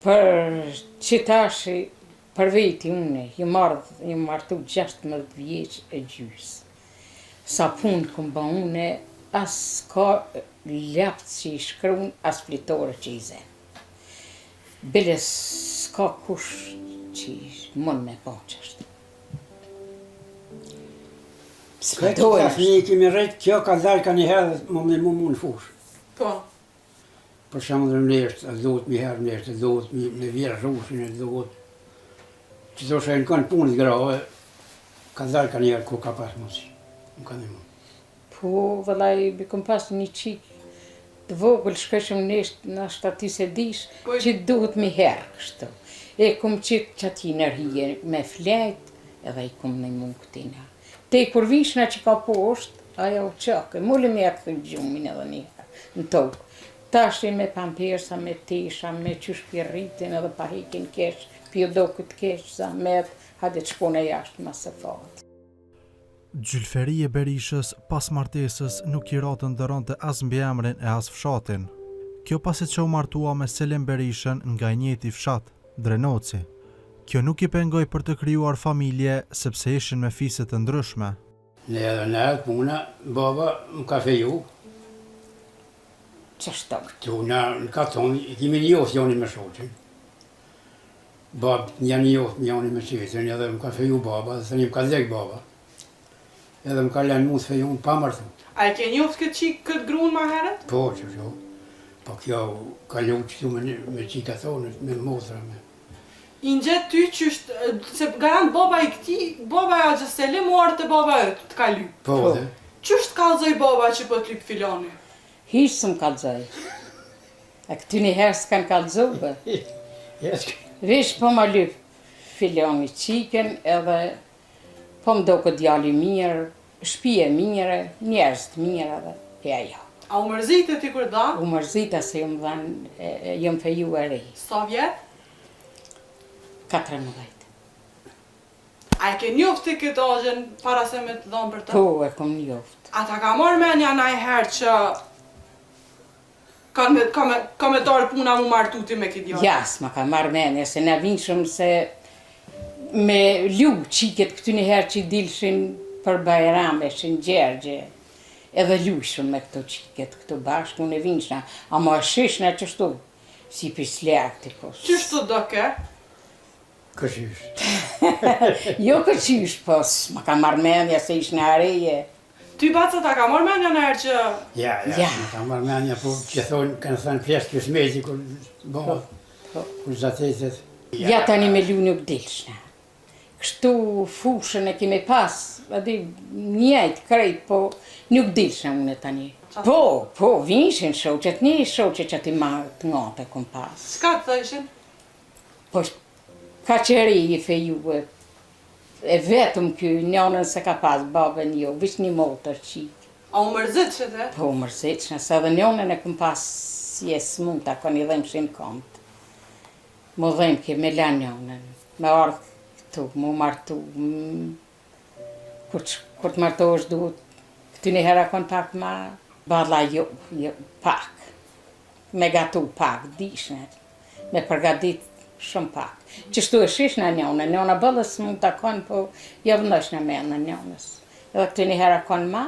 Për që tash, për veti une, jë martu 16 vjeç e gjys. Sa punë këm ba une, as ka ljapt që i shkruun, as flitore që i zen. Bile s'ka kush që mund me pa qashtë. Këtë ka fëmijë kemi rejtë, kjo ka dalë ka njëherë dhe më mund në fush. Po. Për shumë dhe nërështë, a dhot mi herë nërështë, a dhot me vjerë rrushin, a dhot. Që të shë e në kanë punët grave, ka dalë ka njëherë ku ka pas mundësi. Nuk ka një mund. Po, vëllaj, bëkëm pas një qikë të vogël, shkëshëm nështë në shtati se dish, që duhet mi herë kështu. E këm qikë që ati nërhije me flejt, edhe i këm në mund këtina. Te kur vishna që ka poshtë, ajo qake, mulli me jakë të gjumin edhe njëherë, në tokë. Tashti me pampersa, me tesha, me qysh pirritin edhe pahikin kesh, pjodokët kesh, zamet, hade të shpone jashtë masë fatë. Gjylferia e Berishës pas martesës nuk i ratën dëronte as mbiemrin e as fshatin. Kjo pasi që u martua me Selim Berishën nga njëti fshat, Drenoci. Kjo nuk i pengoj për të krijuar familje sepse ishin me fiset të ndryshme. Ne edhe në atë puna, baba më ka feju. Qashtu? Këtu në katon, kemi njoftë joni me shoqin. Babë një njoftë joni me qetën, edhe më ka feju baba, dhe thëni më ka dhek baba. Edhe më ka lënë mu të feju pa martu. A e ke njoftë këtë qikë këtë gruën ma herët? Po, që jo. Po kjo ka lu qëtu me qika thonë, me motra me. I në gjetë ty qështë, se garant baba i këti, baba e Agja Selim u arë të baba e të ka lyp. Po, dhe. Qështë kalzoj baba që po të lyp filoni? Hish së më kalzoj. A këty një herë s'kanë kalzove. Vish po më lyp filoni qiken edhe po më do këtë djali mirë, shpije mire, njerës të mire edhe ja jo. A u mërzite ti kur da? U mërzita se jëmë dhanë, jëmë feju e rejë. Sa vjetë? 14. A e ke njofti këtë Agjen para se me të dhonë për të? Po, e kom njoftë. A ta ka marrë menja na i herë që ka me darë puna mu martuti me këtë djallë? Jas, ma ka marrë menja, se na vinshëm se me lju qiket këtu një herë që i dilshin për bajrame, shin gjergje, edhe ljushëm me këto qiket këtu bashkë, unë e vinshna, a ma shishna qështu, si pisljak të posë. Qështu do ke? Këshysh. Jo këqysh, po, ma ka marrë menja se ish në areje. Ty baca ta ka marrë menja në herë që... Ja, më ka marrë menja, po që thonë, kanë thënë fjesë kjo smeti, kur bëhë, kur zatetet. Ja tani me lju nuk dilshna. Kështu fushën e kime pas, adi njajt krejt, po nuk dilshna unë tani. Po, vinshin shoqet, një shoqet që ti ma të ngate kom pas. Ska të thëshin? Po, ka qëri i feju e vetëm kjo njënën se ka pas babën jo, vish një motër qikë. A u mërzit që te? Po, mërzit që nëse edhe njënën e këm pas si e smut, a ka një dhemë shenë kontë. Më dhemë ke me la njënën, me ardhë këtu, mu martu. Kur të martu është duhet, këty një hera kontakt ma, badla jo, pak. Me gatu pak, dishnet, me përgadit shumë pak. Qështu e shish në njëna bëllës mund të konë, po javëndosh në me në njënës. Edhe këtë një hera konë ma,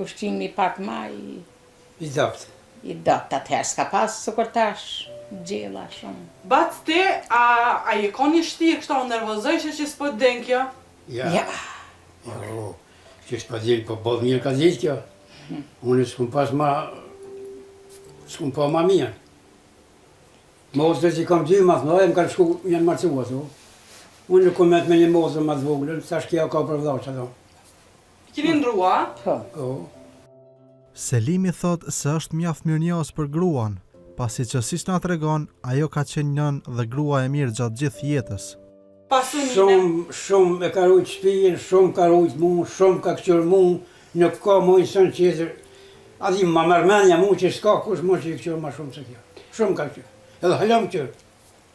ushqimi pak ma I dopt. I dopt atëherë, s'ka pas së kur tash gjela shumë. Bac te, a je ka një shtirë kështu nervozëshe që s'po të den kjo? Ja. Që s'po t'den, po bodh mirë ka dhit kjo. Unë s'kum pas ma, s'kum pa ma mirë. Mosët që kam dy ma thëmë, më kanë shku janë marcua, thu. Unë nuk komet me një mosë ma të voglën, thash kja ka përvdha që do. Kini ndrua? Po. Selimi thot se është mjaft mirënjohës për gruan, pasi që si s'na tregon, ajo ka qenë nën dhe grua e mirë gjatë gjithë jetës. Shumë e ka rujt shtëpinë, shumë ka rujt mu, shumë ka këqër mu, nuk ka mu i sënë qëtër. Adhi ma mërmenja mu që s'ka kush mu që i këqër ma shumë se kjo. Shumë ka këqër. Edhe halam qërë.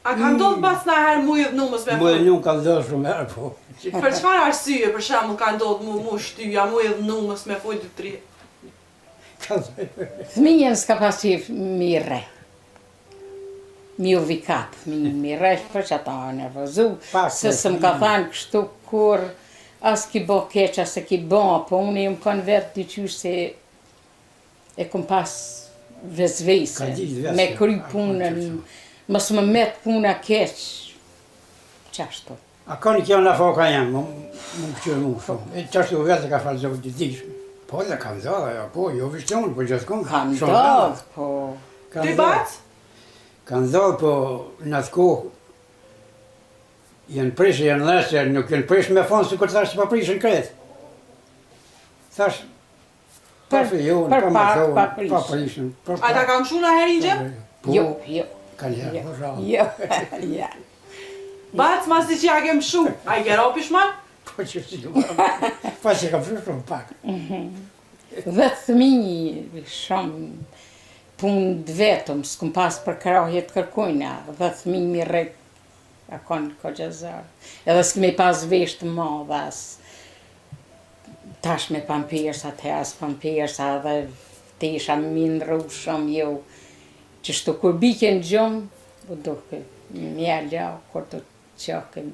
A ka ndodhë bas në herë mujë dhe numës me mujë dhe numë ka ndodhë shumë herë, po. Për çfarë arsye, për shembull, ka ndodhë mu shtyja, mujë dhe numës me fojtë të 3? Fëmijën s'ka pas qef mire. mi u vikat, mi rresh për që ata nervozu, Pak, se s'm ka thanë kështu kur, as ki bo keq, as e ki bo, po unë jam kanë vetë dyqysh se e kom pas vezvese, Ka ditë vetë me se- kry a, punën, qashtu. mos më met puna keq, qashtu. A ka një kjo në foka jam, më këqyrë mu shumë. E qashtu vetë ka falë zotë të dishme. Po dhe kam dhëllë, ja, po, jo vishtonë, po gjithë kom. Kam dodh, po, Ti bac? Kanë dhëllë, po në atë kohë, janë prishë, janë lesë, nuk janë prishë me fonë, si kur thashtë pa prishën kretë. Thashtë, pa Për- fejonë, për pa pa mazonë, prishën. pa prishën. A ta kam shuna herë një gjë? Po, jo, jo, kanë herë, jo, po rrallë. jo, ja. Bac, mas ti që ja kem shu. A i ke ropi shman? Po që si ju pa që kam shumë pak. Dhe thëmi shumë punë të vetëm, s'kum pas për krahje të kërkojna, dhe thëmi mi rrit, a konë ko gjazar. Edhe s'kemi pas vesh të madhe, as tash me pampersa, te as pampersa, dhe te isha mindru shumë jo, që shtu kur bike në gjumë, u duke mjalla, kur të qokim.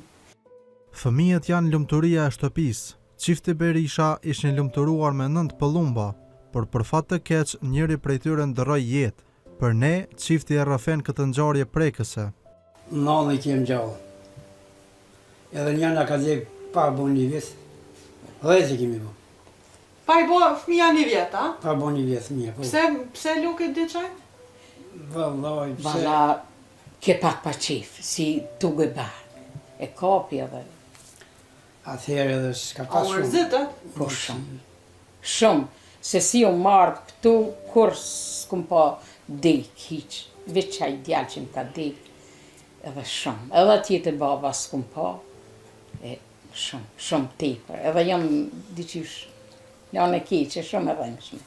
Fëmijët janë lumturia e shtëpisë. Çifti Berisha ishin lumturuar me 9 pëllumba, por për fat të keq njëri prej tyre ndroi jetë. Për ne, çifti e rrëfen këtë ngjarje prekëse. Nënë i kem gjallë. Edhe njëna ka dhe pa bo një vjetë. 10 kemi bo. Pa i bo fëmija një vjetë, a? Pa bo një vjetë mija. Po. Pse luket dhe qaj? Vallaj, pse... Valla, ke pak pa qef, si tu gëbar, e kapi edhe, Atëherë edhe s'ka A pas u shumë. rëzitë? po shumë. Shumë, se si u marrë këtu, kur s'kum pa dik, hiq, veç qaj djallë që më ka dik, edhe shumë. Edhe tjetë baba s'kum pa, e shumë, shumë tepër. Edhe jam diqysh, janë e keqe, shumë e dhëmshme.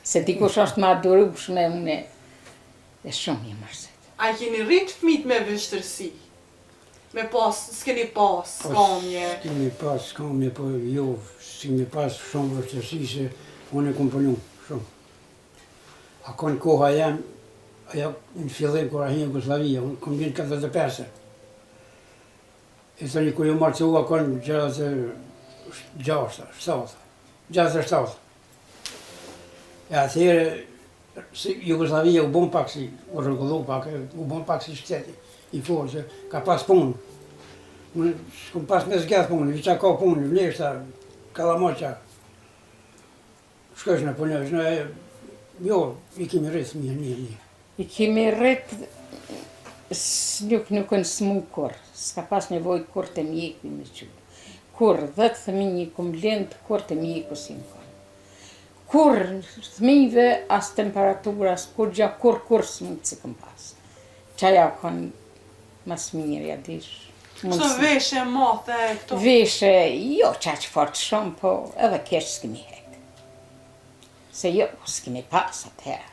Se dikush është ma durushme, une, e shumë jam mërzit. A i keni rritë fëmit me vështërsi? Me pas, s'keni pas, skamje. S'kemi pas skamje, po jo, s'kemi pas shumë vështërsi se unë e kom punu, shumë. A konë koha jam, ajo në fillim kur ahi Jugoslavia, unë kom vjen 45. E tani kur ju marcua konë 67. E atëherë, Jugoslavia u bon pak si, u rregullu pak, u bon pak si shteti, i forë, se ka pas punë. Unë s'kom pas me zgjeth punë, viqa ka punë, vleshta, kalamoqa. Shkosh në punësh, në jo, i kemi rritë një. I kemi rrit, nuk në smu kur, s'ka pas nevoj kur të mjeku me qu. Kur, 10 thëminj i kum lindë, kur të mjeku si më konë. Kur, thëminjve, as temperatura, as kur gja, kur s'mu të si këm pas. Qaja konë mas mirë, ja dish. Kështë veshe, mathe, këto. Veshe, jo qaq fort shumë, po edhe keq s'kemi hek. Se jo, s'kemi pas atëherë.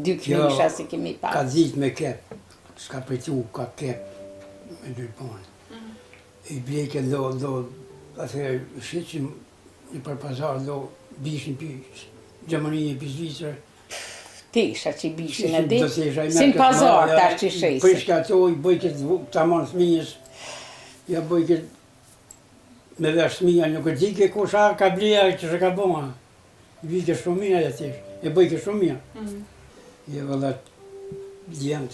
2 kmisha si kemi pas. Ka ditë me kep, s'ka pëjtu, ka kep me 2 punë. I bleke do, atëherë shqeqim një për pazar, do bishin për Gjermani, për Zvicrë. Tisha që i bishin e di, Do të isha i si në merket pazar marja, tash që shesë. Prishka ato, i bëj këtë tamam fëmijës, ja bëj këtë me vesh fëmija, nuk e di ke kusha ka bleja që shë ka bëma. I bëj këtë shumija e tish, e bëj këtë shumija. Je vëllat djemët.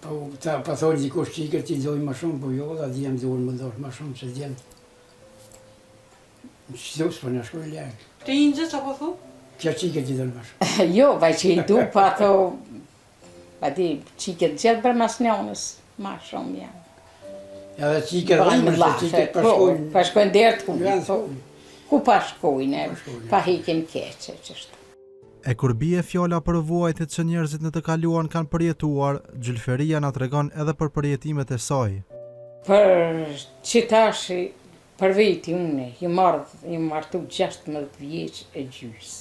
Pa thonë dikush qikër ti dojnë ma shumë, po jo, dhe djemë dojnë më dorë ma shumë se djemët. Në qëtu s'po në shkoj lërgë. Ti i një gjë që po thu? Kja qikër ti dojnë ma shumë. Jo, vaj që i du, pa ato, pa di, qiket gjithë për mas njonës, ma shumë janë. Edhe qikër dhe imër se qikër Po, përshkojnë. përshkojnë derë të Granë ku, s'kojnë. ku përshkojnë, Përshkojnë. pa hikin keqe, qështu. E kur bie fjala për vuajtjet që njerëzit në të kaluar kanë përjetuar, Gjylferia na tregon edhe për përjetimet e saj. Për qitashi, për veti une, ju martu 16 vjeq e gjys.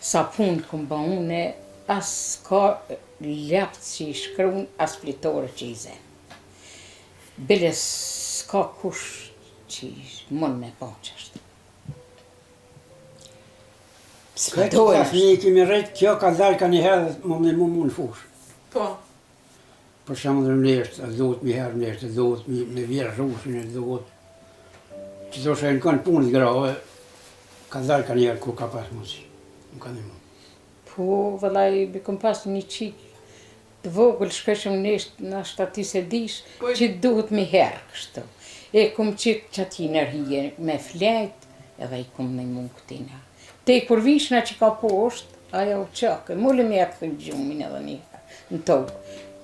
Sa punë këm ba une, as ka ljapt që i shkruun, as flitore që i zemë. Bile s'ka kush që i mund me po qështë. S'ka Këtë dojnë. tash një kemi rrit, kjo ka dalë ka një herë dhe më në fush. Po. Për shembull në neshtë, a duhet mi herë neshtë, a duhet me vjerë rrushin, a duhet... Që do shë në kanë punë të grave, ka dalë ka një herë kur ka pas mundësi. Nuk ka një mundë. Po, vëllai, kom pas një qik të vogël, shkëshëm neshtë në shtati se dish, Po, që duhet me herë kështu. E kom qik që ati nërhije me flejt, edhe i kom në mund këtina. Te i kur vishna që ka poshtë, ajo qake, mulle me atë të gjumin edhe një në tokë.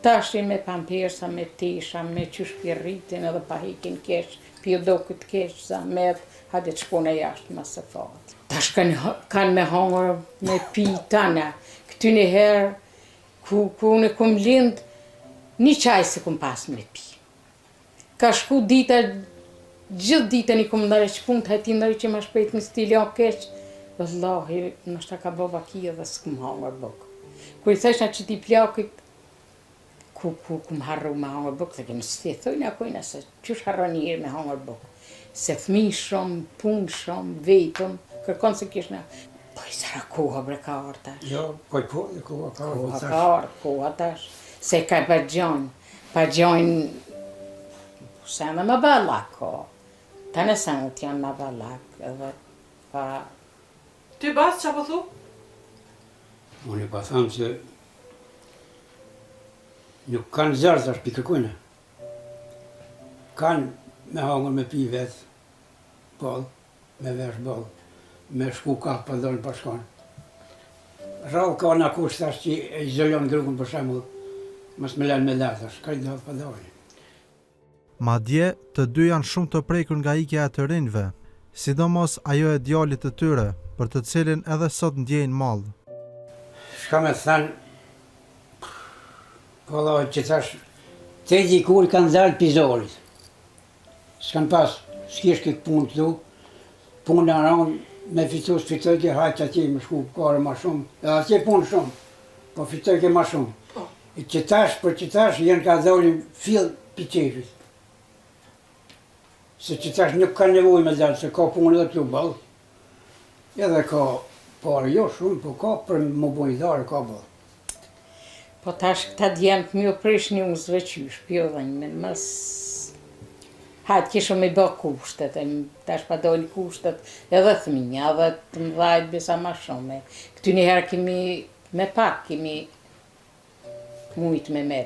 Tash me pampersa, me tesha, me qysh pjerritin edhe pa hekin kesh, pjo do këtë kesh, za med, hajde të shpone jashtë ma së fatë. Tash kanë me hangër, me pi tana. Këty një herë, ku unë kom lind, një qaj se kom pas me pi. Ka shku dita, gjithë dita një kom ndare që punë, hajti ndare që ma shpejt në stilja kesh, vëllahi, nështë ka bova kia dhe s'kom hangër bëk. Ku i theshna që ti plakit, ku më harru me hangër bëk, dhe kemë së thojnë akojna se qësh harro njërë me hangër bëk. Se fmi shumë, punë shumë, vetëm, kërkon se kishna, po i sara koha bre ka orë tash. Jo, po i po, dhe koha ka orë. Koha ka orë, koha tash. Se ka pa gjojnë, se në më balak ko. Ta në sanët janë më balak, edhe pa... Ti bas që po thu? Unë i pa thamë se nuk kanë zërë tash pi kërkujnë. Kanë me hangër me pi vetë, ballë, me vesh ballë, me shku ka pa dojnë pa shkonë. Rallë ka në kusht tash që e izolion grupën për shembull, mos me lënë me lartë tash, ka i dojnë pa dojnë. Madje, të dy janë shumë të prekur nga ikja e të rinjve, sidomos ajo e djalit të tyre, për të cilin edhe sot ndjejnë mallë. Shka me thënë, po Allah që tash, te dikur kanë dalë pizorit. S'kanë pas, s'kish këtë punë të du, punë në aronë, me fitu s'fitoj ke hajtë atje me shku kare ma shumë, edhe atje punë shumë, po fitoj ke ma shumë. E që tash, për që tash, jenë ka dholim fill për qefit. Se që tash nuk ka nevoj me dalë, se ka punë edhe t'lu balë. Edhe ka pare, jo shumë, po ka për më bojdarë, ka balë. Po tash këta djemë të mjë prish një uzve qysh, pjo dhe një me mës... Hajtë kishë me bë kushtet, tash pa dojnë kushtet edhe thminja, edhe të mdhajt bisa ma shumë. Këty njëherë kemi, me pak kemi mujtë me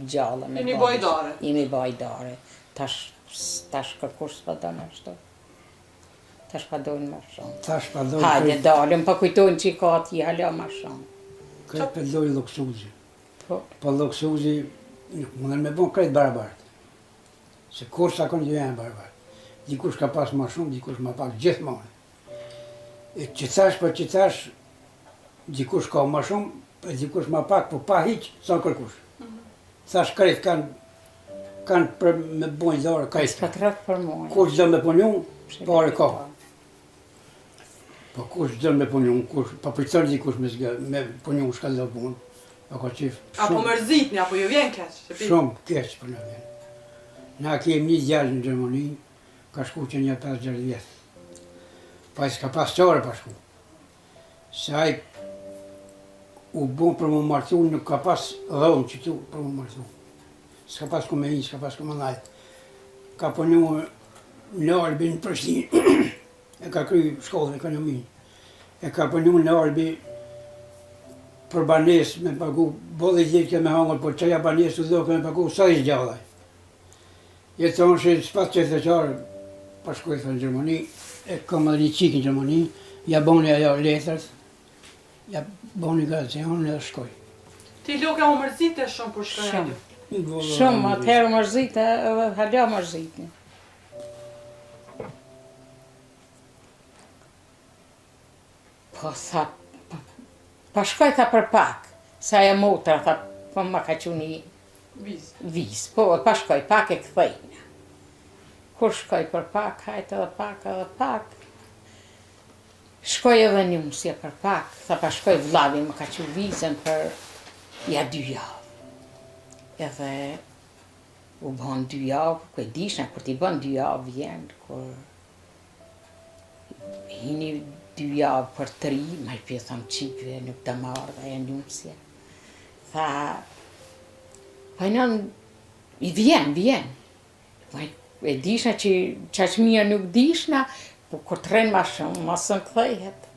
gjallë, me Jeni bajdare. Jemi bajdare. Tash kërkush s'pa dojnë ashtu. Tash pa dojnë ma shumë. Tash pa dojnë... Hajde dalëm, pa kujtojnë që i ka ati hala ma shumë. Këtë për dojnë luksuzi. Po, Po luksuzi, nuk mundën me bon krejt barabartë. Se kur sa konë janë barabartë. Dikush ka pas ma shumë, dikush ma pak, gjithmonë. E që tash për që tash, dikush ka ma shumë, e dikush ma pak, po pa hiq, sa kërkush. Tash krejt kanë për me bojnë dhore, krejt. s'ka të rëtë për mua. Kush do me punu, pare ka. Po kush do me punu, pa përcër dikush me punu shka do punë. Ako qif Apo mërzitni, apo ju vjen keq? shumë keq për në vjen. Na kemi një djallë në Gjermani, ka shku që një 5-6 vjetë. Pa i s'ka pas qare pa shku. Se aj u bon për më martu, nuk ka pas dhonë që tu për më martu. S'ka pas ku me i, s'ka pas ku me najtë. Ka punu në Albi në Prishtinë, e ka kry shkollën ekonominë. E ka punu në Albi për banes me pagu, bodhe gjithë me hangër, por qëja banes të do me pagu, sa i gjallaj. E të thonë që s'pas që të qarë, pa shkoj në Gjermani, e kam edhe një qikë në Gjermani, ja boni ajo letrat, ja boni gracion edhe shkoj. Ti loka u mërzite shumë për shkoj Shumë. aty. Shumë, atëherë mërzite edhe hala mërzitni. Po tha, pa shkoj tha për pak, sa e motra tha, po ma ka quni Viz. vis, po pa shkoj pak e këthejna. Kur shkoj për pak, hajtë edhe pak. Shkoj edhe një mësje për pak, tha pa shkoj vllavi më ka që vizën për ja 2 javë. Edhe u bën 2 javë, ku e dishna, kur ti bën 2 javë vjen, kur hini 2 javë për 3, ma i pjethëm qikve, nuk të marrë dhe e njësja. Tha, pajnon, i vjen. E dishna që qaqmija nuk dishna, po kur të rrenë ma shumë, ma së në këthejhet.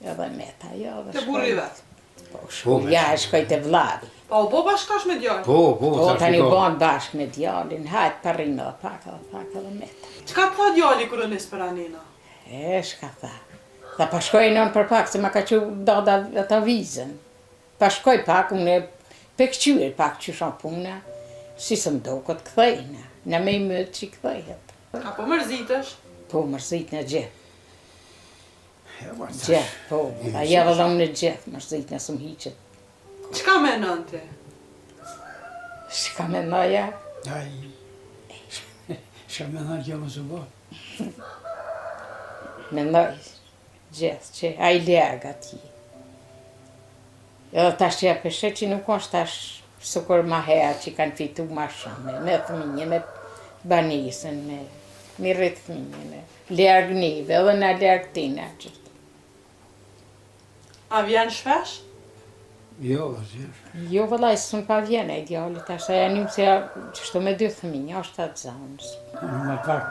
Edhe meta, jo, dhe Të burri vetë. Po, ja, e shkoj të vladi. Pa u bo bashkash me djallë? Po, Po, tani bon bashkë me djallin, hajtë për rinë dhe pak edhe meta. Qka të tha djalli kërë nisë për Anina? Shka tha. Tha pa shkoj non për pak, se ma ka që dada atë avizën. Pa shkoj pak, unë e pekqyër pak që shon puna, si së mdo këtë këthejna, në me i mëtë që këthejhet. Apo mërzitesh? Po, mërzit në gjithë. Gjithë, po, a javë dhe unë në gjithë, mërzit në së më hiqët. Qka menon ti? Shka me noja? Aj, shka me në kjo më së bo. Me noj, gjithë, që a i lerga ti. Edhe tash që ja peshe që nuk është tash sukur ma herë që kanë fitu ma shumë, me thminje, me banisën, me rritë thminje, lergë neve, edhe në lergë tina. A vjen shpesh? Jo, vazhjesh. Jo, vëllaj, së pa vjene i djallit, tash aja njëmë se që shto me 2 thminje, është atë zanës. Më pak,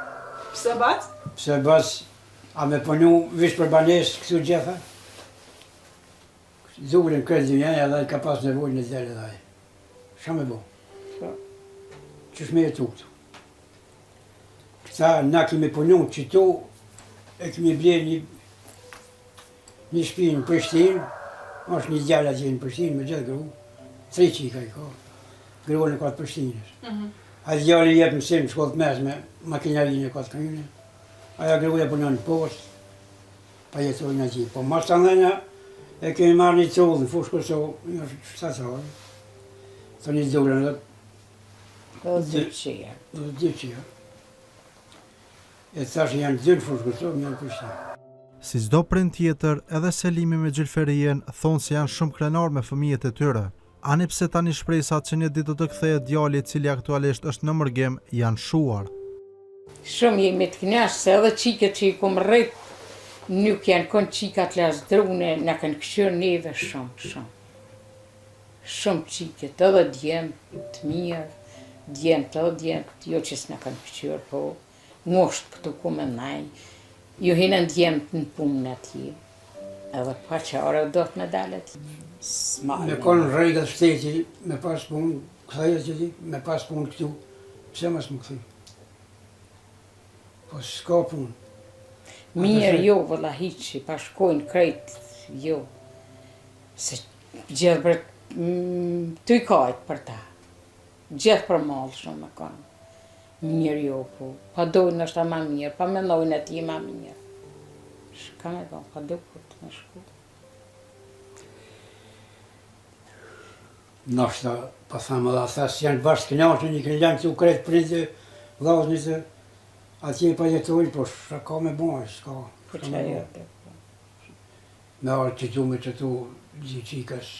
Pse bat? pse bas, a me punu vish për banesë këtu gjitha? Zullin këtë dhjene, edhe i ka pas nevoj në zere dhe aje. Shka me bo? Po. Qësh me jetu këtu? Këta, na kemi punu që tu, e kemi ble një shpi në Prishtinë, është një djalla që në Prishtinë me gjithë gru, 3 qika i ka, gruën e ka të Prishtinës. A djalli jep mësim në shkollë të mesme, makinarinë e ka të kryne, aja gruja punon në post, pa jetojnë në gjithë. Po mas të ndhenja, e kemi marrë një cullë në fushë Kosovë, një shtatarë, të një zullën dhe Edhe 2 qia. 2 qia. E të thashë janë 2 në fushë Kosovë, një në Prishtinë. Si çdo prind tjetër, edhe Selimi me Gjylferien thonë se janë shumë krenar me fëmijët e tyre. Ani pse tani shpresat që një ditë do të kthehet djali i cili aktualisht është në mërgim janë shuar. Shumë jemi të knashë, se edhe qiket që i kom rrit, nuk janë konë qikat lasdrune, në kanë këshyrë neve shumë. Shumë qiket, edhe djemë të mirë, djemë, jo që s'na kanë këshyrë, po ngosht këtu ku me naj, ju hinën djemë në punë atje, edhe pa qare do të me dalë atje. Me konë rejgat shteti, me pas punë, këthejët që ti, me pas punë këtu, pse mas më këthej? Po s'ka punë. Mirë jo, vëlla hiqi, pa shkojnë krejt, jo. Se gjithë për të i kajtë për ta. Gjithë për malë shumë me konë. Mirë jo, po. Pa dojnë është ta ma mirë, pa menojnë ati ma mirë. Shka me do, pa dojnë të me shku. Nashta, pa thamë dhe ata si janë bashkë kënaqën, i kënë lanë këtu kretë prindë, vllaznice, atje pa jetojnë, po shka ka me bojë, s'ka. Po që ajo të. Me arë që tu me që tu, gjithë qikash,